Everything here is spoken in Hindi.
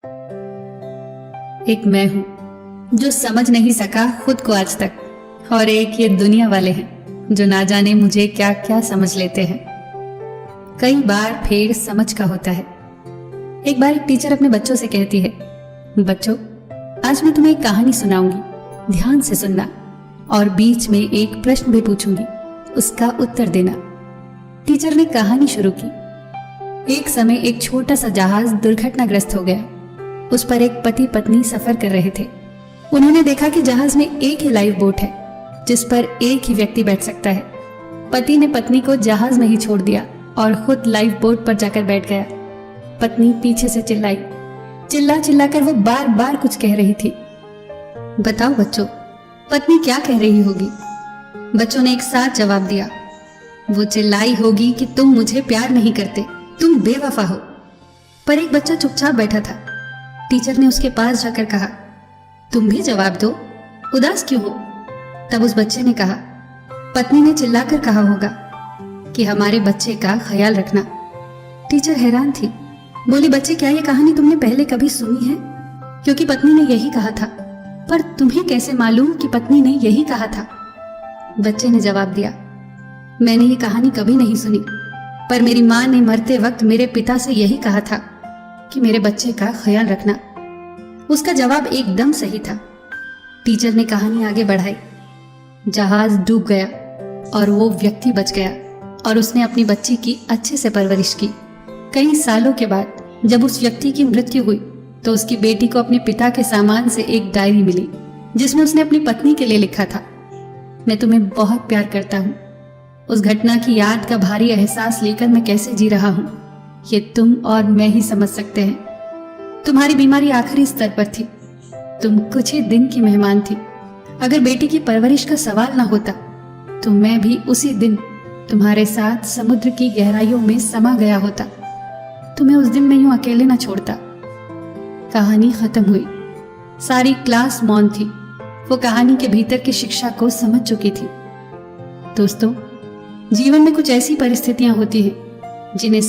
एक मैं हूं जो समझ नहीं सका खुद को आज तक, और एक ये दुनिया वाले हैं जो ना जाने मुझे क्या क्या समझ लेते हैं। कई बार फेर समझ का होता है। एक बार एक टीचर अपने बच्चों से कहती है, बच्चों आज मैं तुम्हें एक कहानी सुनाऊंगी, ध्यान से सुनना और बीच में एक प्रश्न भी पूछूंगी, उसका उत्तर देना। टीचर ने कहानी शुरू की। एक समय एक छोटा सा जहाज दुर्घटनाग्रस्त हो गया। उस पर एक पति पत्नी सफर कर रहे थे। उन्होंने देखा कि जहाज में एक ही लाइफ बोट है जिस पर एक ही व्यक्ति बैठ सकता है। पति ने पत्नी को जहाज में ही छोड़ दिया और खुद लाइफ बोट पर जाकर बैठ गया। पत्नी पीछे से चिल्लाई। चिल्ला चिल्ला कर वो बार बार कुछ कह रही थी। बताओ बच्चों, पत्नी क्या कह रही होगी? बच्चों ने एक साथ जवाब दिया। वो चिल्लाई होगी कि तुम मुझे प्यार नहीं करते, तुम बेवफा हो। पर एक बच्चा चुपचाप बैठा था। टीचर ने उसके पास जाकर कहा, तुम भी जवाब दो, उदास क्यों हो? तब उस बच्चे ने कहा, पत्नी ने चिल्लाकर कहा होगा कि हमारे बच्चे का ख्याल रखना। टीचर हैरान थी। बोली, बच्चे क्या ये कहानी तुमने पहले कभी सुनी है? क्योंकि पत्नी ने यही कहा था। पर तुम्हें कैसे मालूम कि पत्नी ने यही कहा था? बच्चे ने जवाब दिया, मैंने ये कहानी कभी नहीं सुनी, पर मेरी माँ ने मरते वक्त मेरे पिता से यही कहा था कि मेरे बच्चे का ख्याल रखना। उसका जवाब एकदम सही था। टीचर ने कहानी आगे बढ़ाई। जहाज डूब गया और वो व्यक्ति बच गया और उसने अपनी बच्ची की अच्छे से परवरिश की। कई सालों के बाद जब उस व्यक्ति की मृत्यु हुई तो उसकी बेटी को अपने पिता के सामान से एक डायरी मिली जिसमें उसने अपनी पत्नी के लिए लिखा था, मैं तुम्हें बहुत प्यार करता हूँ। उस घटना की याद का भारी एहसास लेकर मैं कैसे जी रहा हूँ ये तुम और मैं ही समझ सकते हैं। तुम्हारी बीमारी आखिरी स्तर पर थी। तुम कुछ ही दिन की मेहमान थी। अगर बेटी की परवरिश का सवाल ना होता तो मैं भी उसी दिन तुम्हारे साथ समुद्र की गहराइयों में समा गया होता। तुम्हें उस दिन मैं यूं अकेले ना छोड़ता। कहानी खत्म हुई। सारी क्लास मौन थी। वो कहानी के भीतर की शिक्षा को समझ चुकी थी। दोस्तों, जीवन में कुछ ऐसी परिस्थितियां होती हैं जिन्हें